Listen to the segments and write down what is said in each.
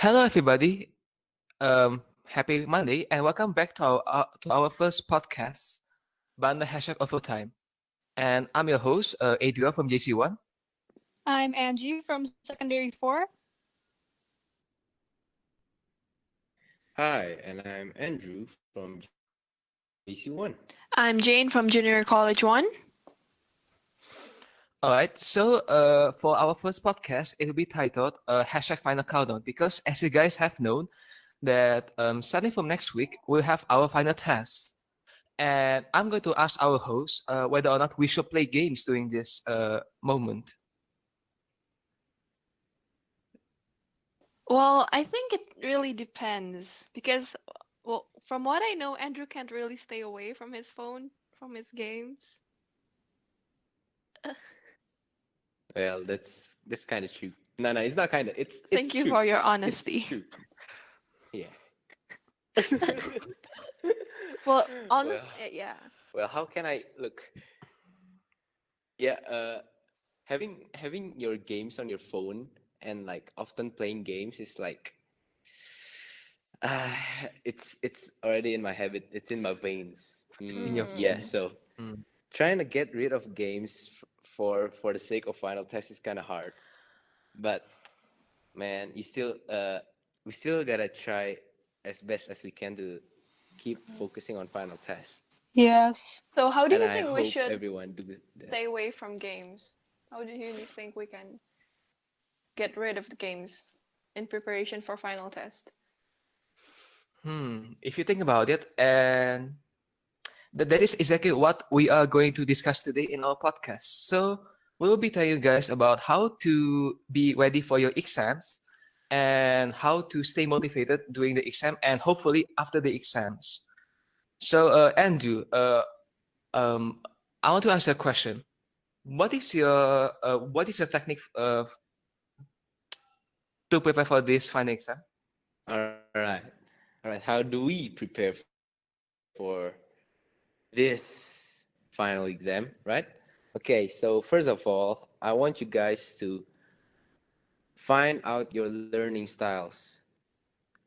Hello, everybody. Happy Monday, and welcome back to our first podcast, Bandai #Overtime. And I'm your host, Adriel from JC1. I'm Angie from Secondary 4. Hi, and I'm Andrew from JC1. I'm Jane from Junior College 1. All right, so for our first podcast, it will be titled #Final Countdown because, as you guys have known, that starting from next week we'll have our final test, and I'm going to ask our host whether or not we should play games during this moment. Well, I think it really depends because, well, from what I know, Andrew can't really stay away from his phone, from his games. Well, that's kind of true. No, it's not kind of. It's Thank you true. for your It's honesty. true. Yeah. Well, well, yeah. well, how can I look? Yeah. Having your games on your phone and like often playing games is like, uh, it's already in my habit. It's in my veins. In your Yeah. phone. So Mm. trying to get rid of games for the sake of final test is kind of hard. But man, we still gotta try as best as we can to keep focusing on final test. Yes. So, how do And you I think we hope should everyone do that. stay away from games? How do you think we can get rid of the games in preparation for final test? If you think about it, and that is exactly what we are going to discuss today in our podcast. So we'll be telling you guys about how to be ready for your exams and how to stay motivated during the exam and hopefully after the exams. So Andrew, um, I want to ask you a question. What is your technique to prepare for this final exam? All right, all right. How do we prepare for this final exam? Right? Okay. So first of all, I want you guys to find out your learning styles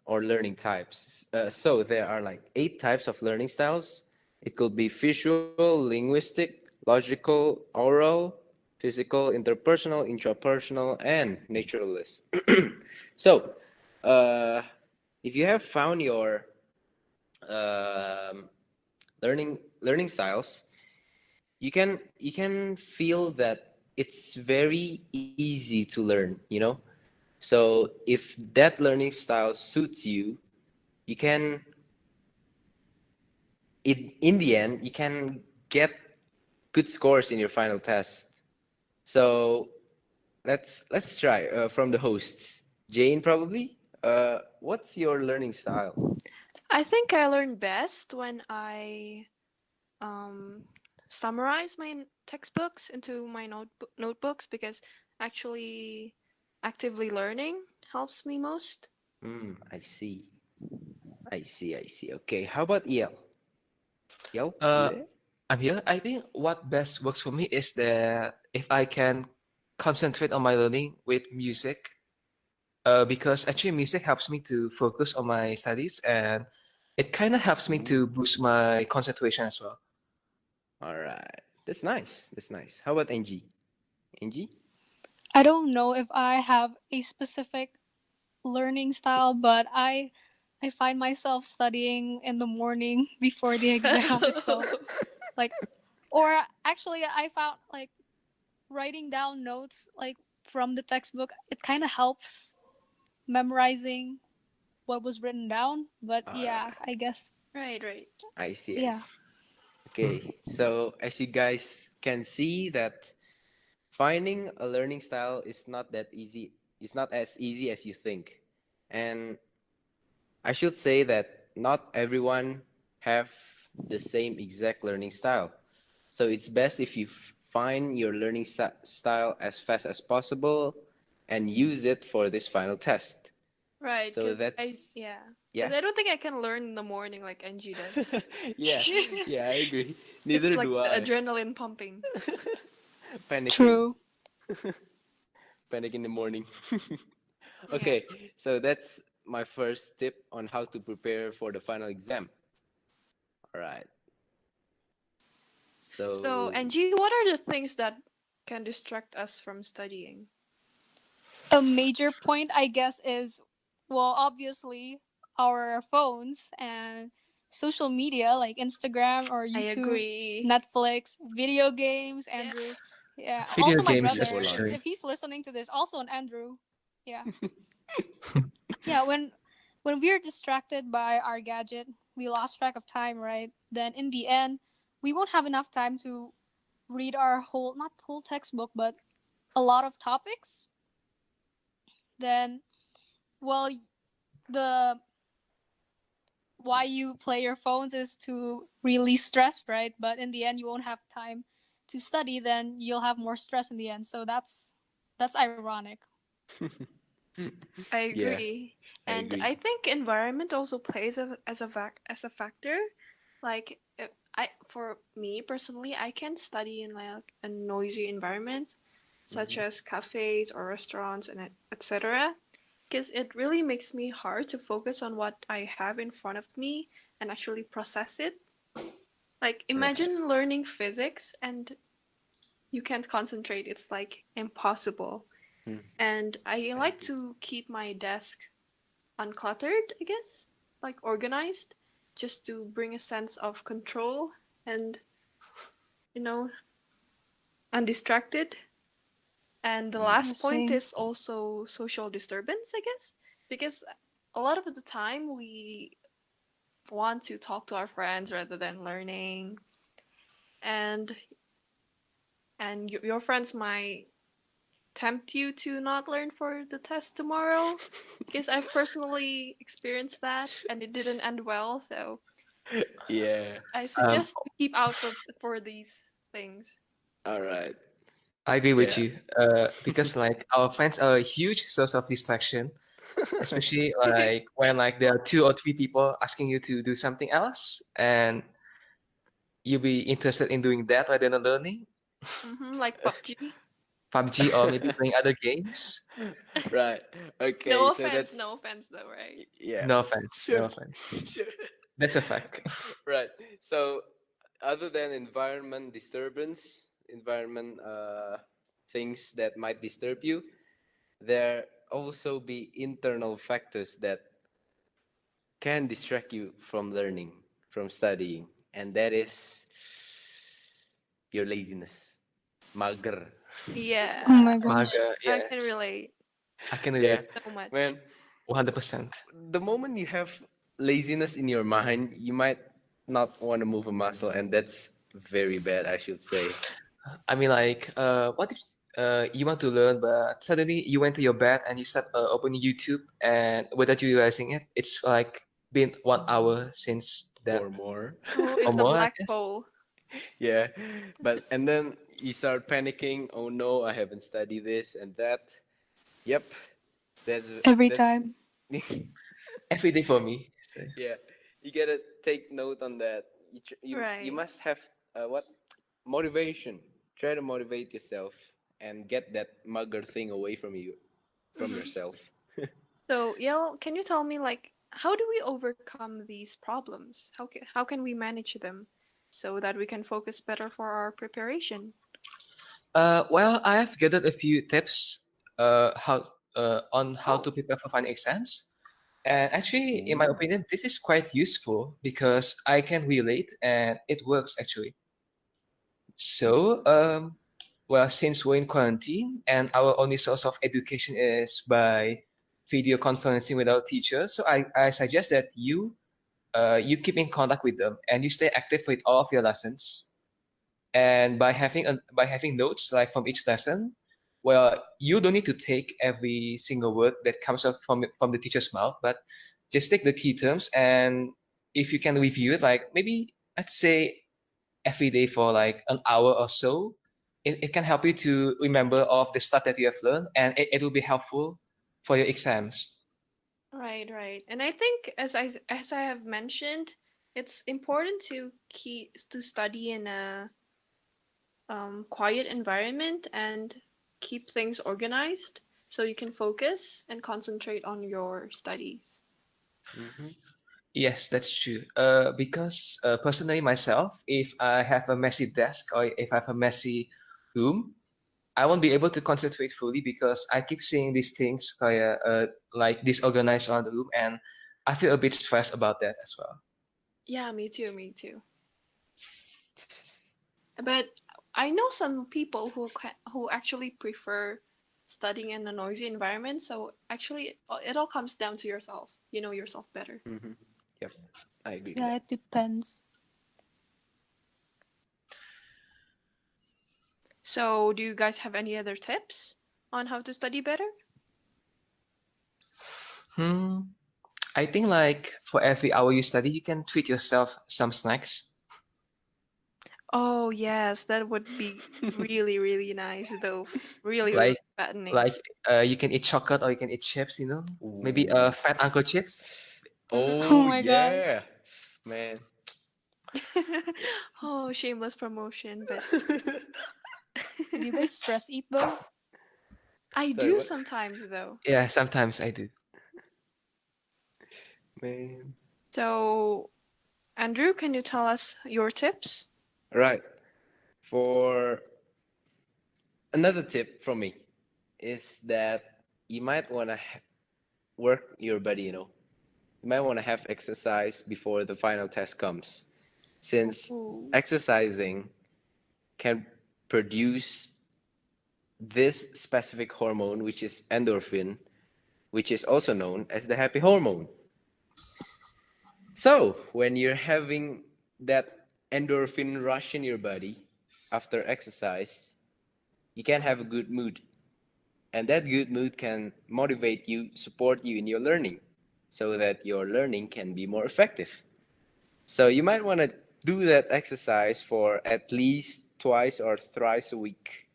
or learning types. So there are like 8 types of learning styles. It could be visual, linguistic, logical, oral, physical, interpersonal, intrapersonal, and naturalist. So, uh, if you have found your um, learning styles, you can feel that it's very easy to learn. So if that learning style suits you, you can in the end you can get good scores in your final test. So let's try from the hosts. Jane, probably. What's your learning style? I think I learn best when I um, summarize my textbooks into my notebooks because actually actively learning helps me most. I see. I see. Okay, how about El? El, you Uh, there? I'm here. I think what best works for me is that if I can concentrate on my learning with music, because actually music helps me to focus on my studies and it kind of helps me to boost my concentration as well. All right, that's nice. That's nice. How about Angie? Angie? I don't know if I have a specific learning style, but I find myself studying in the morning before the exam itself. Like or actually I found like writing down notes like from the textbook, it kind of helps memorizing what was written down, but All yeah, right, I guess Right, right. I see. I yeah. see. Hmm. Okay, so as you guys can see that finding a learning style is not that easy. It's not as easy as you think. And I should say that not everyone have the same exact learning style. So it's best if you find your learning style as fast as possible and use it for this final test. Right, So because that's because yeah. I don't think I can learn in the morning like NG does. Yeah, yeah, I agree. It's Neither like do the I. adrenaline pumping. Panicking. True. Panic in the morning. Okay, so that's my first tip on how to prepare for the final exam. All right. So, So, Angie, what are the things that can distract us from studying? A major point, I guess, is, well, obviously our phones and social media like Instagram or I YouTube, agree. Netflix, video games, Yeah. Andrew. Yeah, Video also my games super brother. lot. If especially. he's listening to this, also an Andrew. Yeah. Yeah, when we're distracted by our gadget, we lost track of time, right? Then in the end, we won't have enough time to read our whole, not whole textbook, but a lot of topics. Then, well, the why you play your phones is to release stress, right? But in the end, you won't have time to study. Then you'll have more stress in the end. So that's ironic. I Yeah, agree. I And agree. I think environment also plays as a factor. Like for me personally, I can study in like a noisy environment such Mhm. as cafes or restaurants and etc. Because it really makes me hard to focus on what I have in front of me and actually process it. Like Right. imagine learning physics and you can't concentrate. It's like impossible. Mm, And I I like agree. to keep my desk uncluttered, I guess, like organized, just to bring a sense of control and, you know, undistracted. And the Mm. I last point see. is also social disturbance, I guess, because a lot of the time we want to talk to our friends rather than learning, and your friends might tempt you to not learn for the test tomorrow, because I've personally experienced that and it didn't end well, so Yeah. I Um, suggest to keep out of for these things. All right. I agree with Yeah. you. Because like our friends are a huge source of distraction, especially like when like there are two or three people asking you to do something else, and you'll be interested in doing that rather than learning Like PUBG. PUBG or maybe playing other games. Right. Okay. No So offense, that's no offense though, right? yeah. No offense, Sure. no offense. Sure. That's a fact. Right. So, other than environment disturbance, environment things that might disturb you, there also be internal factors that can distract you from learning, from studying, and that is your laziness, mager. Oh Yeah, my gosh. Maga, I can yes. relate I can Yeah, relate so much. man. 100%. The moment you have laziness in your mind, you might not want to move a muscle, and that's very bad, I should say. I mean, like, what if you want to learn, but suddenly you went to your bed and you start opening YouTube, and without you realizing it, it's like been 1 hour since Or that, more. Oh, or it's a more, I black guess. hole. Yeah, but and then you start panicking. Oh no, I haven't studied this and that. Yep, that's Every that's time. Every day for me. So, yeah. You gotta take note on that. You Right. must have what motivation. Try to motivate yourself and get that mugger thing away from you, from hmm yourself. So, Yel, can you tell me like how do we overcome these problems? How can we manage them so that we can focus better for our preparation? well, I have gathered a few tips how on how Oh, to prepare for final exams. And actually, in my Ooh. opinion, this is quite useful because I can relate and it works actually. So, well, since we're in quarantine and our only source of education is by video conferencing with our teachers, so I suggest that you keep in contact with them and you stay active with all of your lessons. And by having notes like from each lesson, well, you don't need to take every single word that comes up from the teacher's mouth, but just take the key terms, and if you can review it, like maybe let's say every day for like an hour or so, it can help you to remember all of the stuff that you have learned, and it will be helpful for your exams. right, right. And I think as I have mentioned, it's important to study in a quiet environment and keep things organized so you can focus and concentrate on your studies. Mm-hmm. Yes, that's true. Because personally myself, if I have a messy desk or if I have a messy room, I won't be able to concentrate fully because I keep seeing these things like disorganized around the room, and I feel a bit stressed about that as well. Yeah, me too, me too. But I know some people who actually prefer studying in a noisy environment. So actually, it all comes down to yourself. You know yourself better. Mm-hmm. Yep, I agree to Yeah, that. it depends. So, do you guys have any other tips on how to study better? Hmm. I think like for every hour you study, you can treat yourself some snacks. Oh yes, that would be really really nice though. Really really Like fattening. like you can eat chocolate or you can eat chips. Maybe Ooh. fat uncle chips. Oh Oh my god. yeah, man. Oh, shameless promotion, but Do you guys stress eat though? I Sorry, do what? sometimes though. Yeah, sometimes I do. Man. So, Andrew, can you tell us your tips? Right. For another tip from me is that you might want to work your body, You might want to have exercise before the final test comes, since Ooh. exercising can produce this specific hormone, which is endorphin, which is also known as the happy hormone. So, when you're having that endorphin rush in your body after exercise, you can have a good mood. And that good mood can motivate you, support you in your learning, so that your learning can be more effective. So, you might want to do that exercise for at least twice or thrice a week.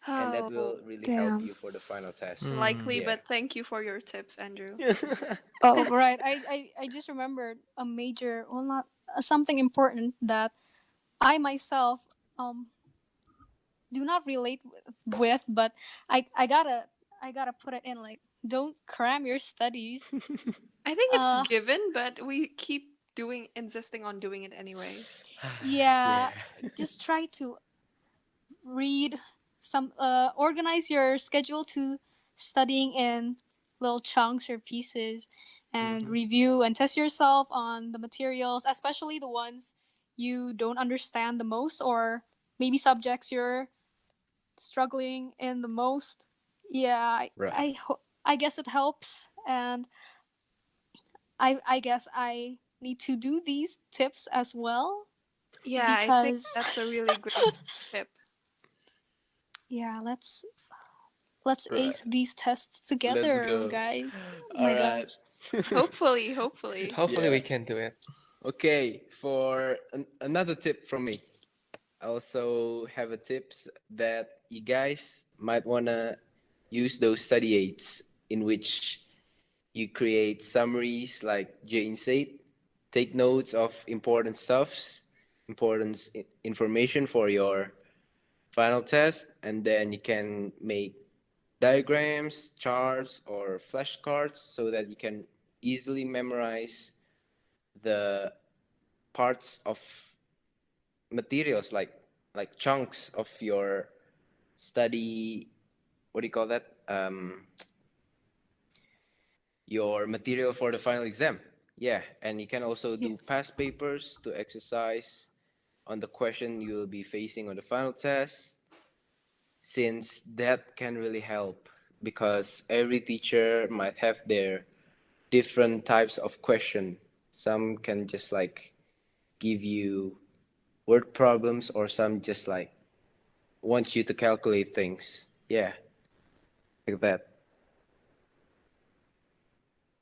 And that Oh, will really help Damn. you for the final it's test. Hmm. likely, Yeah. but thank you for your tips, Andrew. Oh, right. I just remembered a major, well, not something important that I myself do not relate with, but I gotta put it in, like, don't cram your studies. I think it's Uh, given, but we keep insisting on doing it anyways. yeah, Yeah. just try to read organize your schedule to studying in little chunks or pieces, and Mm-hmm. review and test yourself on the materials, especially the ones you don't understand the most, or maybe subjects you're struggling in the most. Yeah, Right. I guess it helps, and I guess I need to do these tips as well, Yeah, I think because that's a really great tip. yeah, let's Right. ace these tests Let's together, go. guys. Oh All my right. gosh. Hopefully, hopefully. Hopefully Yeah. we can do it. Okay. For another tip from me, I also have a tips that you guys might wanna use those study aids in which you create summaries, like Jane said, take notes of important stuffs, information for your final test, and then you can make diagrams, charts, or flashcards so that you can easily memorize the parts of materials, like chunks of your study. What do you call that? Your material for the final exam. Yeah, and you can also do Yes. past papers to exercise on the question you will be facing on the final test, since that can really help because every teacher might have their different types of question. Some can just like give you word problems, or some just like want you to calculate things. Yeah, like that.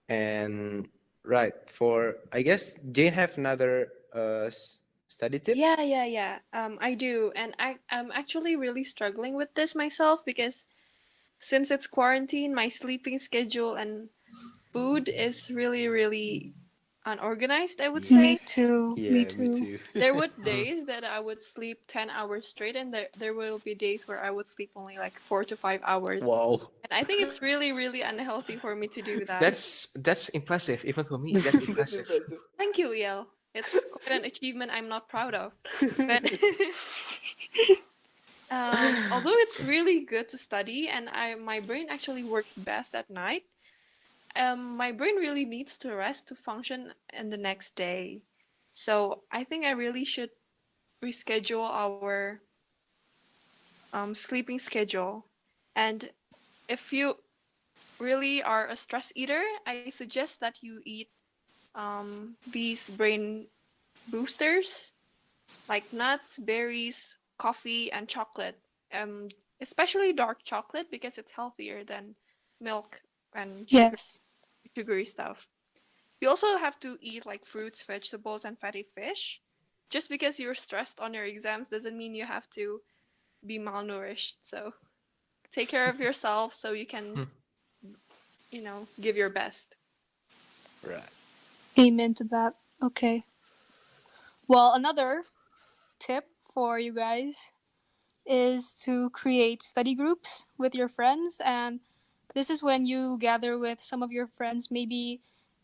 And right, for I guess Jane have another study tip. Yeah. I do, and I'm actually really struggling with this myself because since it's quarantine, my sleeping schedule and food is really, really unorganized, I would Yeah. Me say. too. Yeah, Me me too. too. There would Mm. days that I would sleep 10 hours straight, and there will be days where I would sleep only like 4 to 5 hours. Wow. And I think it's really, really unhealthy for me to do that. That's impressive. Even for me, that's That's impressive. impressive. Thank you, El. It's quite an achievement I'm not proud of. But although it's really good to study, and my brain actually works best at night, my brain really needs to rest to function in the next day. So I think I really should reschedule our sleeping schedule. And if you really are a stress eater, I suggest that you eat these brain boosters like nuts, berries, coffee, and chocolate. Especially dark chocolate because it's healthier than milk and Yes. sugary stuff. You also have to eat like fruits, vegetables, and fatty fish. Just because you're stressed on your exams doesn't mean you have to be malnourished. So take care of yourself so you can, give your best. Right. Amen to that. Okay. Well, another tip for you guys is to create study groups with your friends, and this is when you gather with some of your friends. Maybe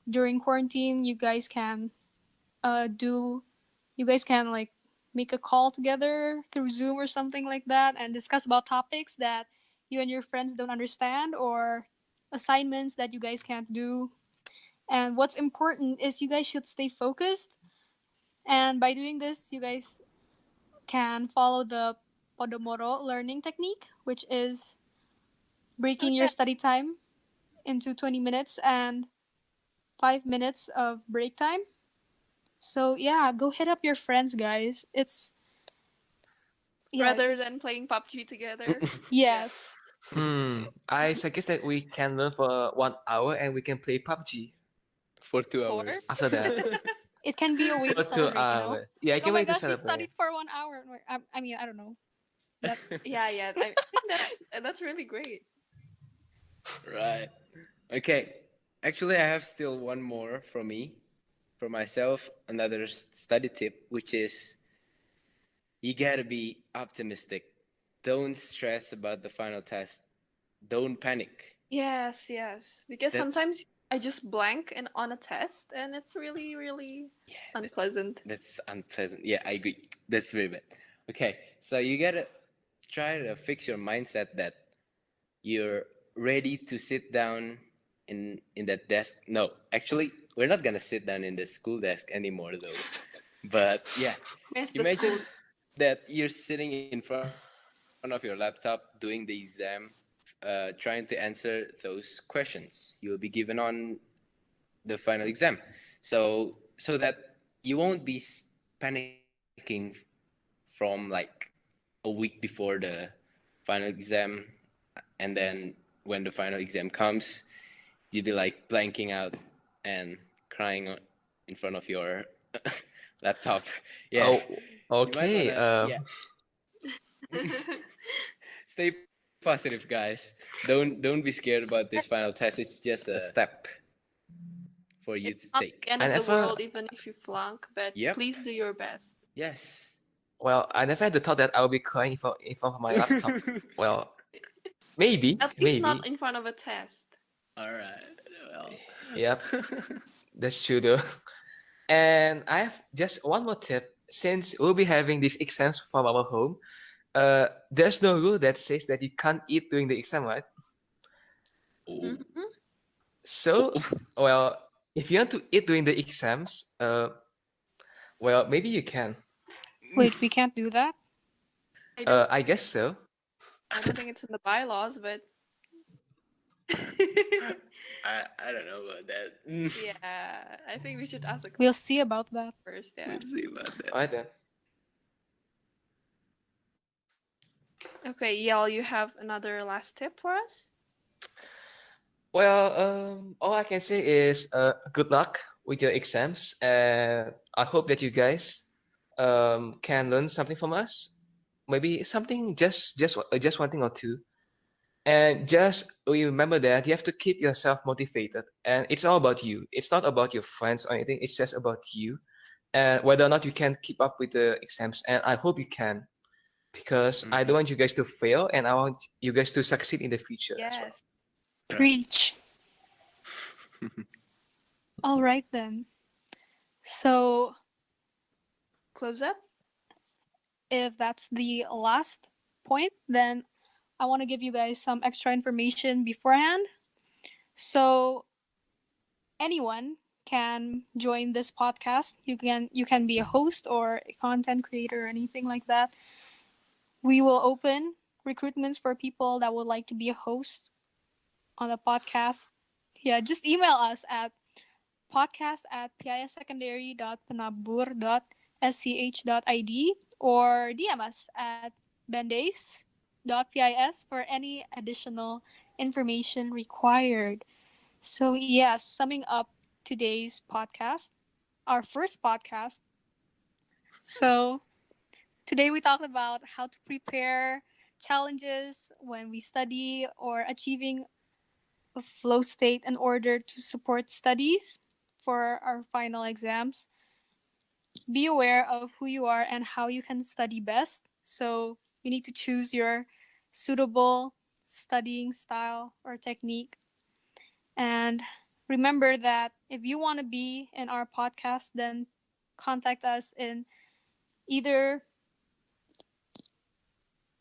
during quarantine, do you guys can like make a call together through Zoom or something like that and discuss about topics that you and your friends don't understand, or assignments that you guys can't do. And what's important is you guys should stay focused, and by doing this you guys can follow the Podomoro learning technique, which is breaking your study time into 20 minutes and 5 minutes of break time. So yeah, go hit up your friends, guys. Rather It's than playing PUBG together. yes. I suggest that we can learn for 1 hour and we can play PUBG For 2 Four? hours. after that. It can be a way to For two celebrate, you know? hours. Yeah, I Oh can my wait to gosh, we celebrate. studied for 1 hour. I mean, I don't know. That Yeah. I think that's really great. Right. Okay. Actually, I have still one more from me, for myself, another study tip, which is you gotta be optimistic. Don't stress about the final test. Don't panic. Yes. Because That's sometimes I just blank and on a test, and it's really, really yeah, unpleasant. that's unpleasant. Yeah, I agree. That's very bad. Okay, so you gotta try to fix your mindset that you're ready to sit down in that desk. No, actually, we're not gonna sit down in the school desk anymore, though. But yeah, Miss the imagine school. that you're sitting in front of your laptop doing the exam, trying to answer those questions you'll be given on the final exam. So that you won't be panicking from like a week before the final exam, and then when the final exam comes, you'll be like blanking out and crying in front of your laptop. Yeah, Oh, you might okay. wanna, yeah. Stay positive, guys. Don't be scared about this final test. It's just a step for you to It's not take. the end I of the never, world even if you flunk, but Yep. please do your best. Yes. well, I never had the thought that I'll be crying in front of my laptop. Well, maybe, At least not maybe. in front of a test. All right. Well. Yep, that's true though. And I have just one more tip. Since we'll be having these exams from our home, there's no rule that says that you can't eat during the exam, right? Oh. Mhm. So, well, if you want to eat during the exams, well, maybe you can. wait, we can't do that. I guess so. I don't think it's in the bylaws, but I don't know about that. yeah, I think we should ask a We'll see about that. first. Yeah. Let's see about that. Alright then. Okay, Yel, you have another last tip for us? Well, all I can say is good luck with your exams, and I hope that you guys can learn something from us. Maybe something just one thing or two. And just remember that you have to keep yourself motivated, and it's all about you. It's not about your friends or anything. It's just about you, and whether or not you can keep up with the exams. And I hope you can, because I don't Mhm. want you guys to fail, and I want you guys to succeed in the future as well. Yes. Right. Preach. All right then. So Close up. if that's the last point, then I want to give you guys some extra information beforehand. So anyone can join this podcast. You can be a host or a content creator or anything like that. We will open recruitments for people that would like to be a host on the podcast. Yeah, just email us at podcast@pisecondary.penabur.sch.id or DM us at bandais.pis for any additional information required. So, yes, summing up today's podcast, our first podcast. So, today we talked about how to prepare challenges when we study or achieving a flow state in order to support studies for our final exams. Be aware of who you are and how you can study best. So, you need to choose your suitable studying style or technique. And remember that if you want to be in our podcast, then contact us in either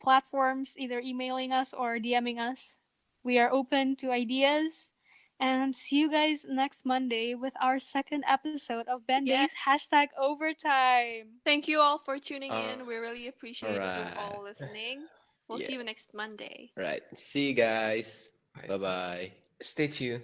platforms, either emailing us or DMing us. We are open to ideas. And see you guys next Monday with our second episode of Ben Yeah. Day's hashtag overtime. Thank you all for tuning All in. We really appreciate you right. all listening. We'll Yeah. see you next Monday. Right. See you guys. Right. Bye bye. Stay tuned.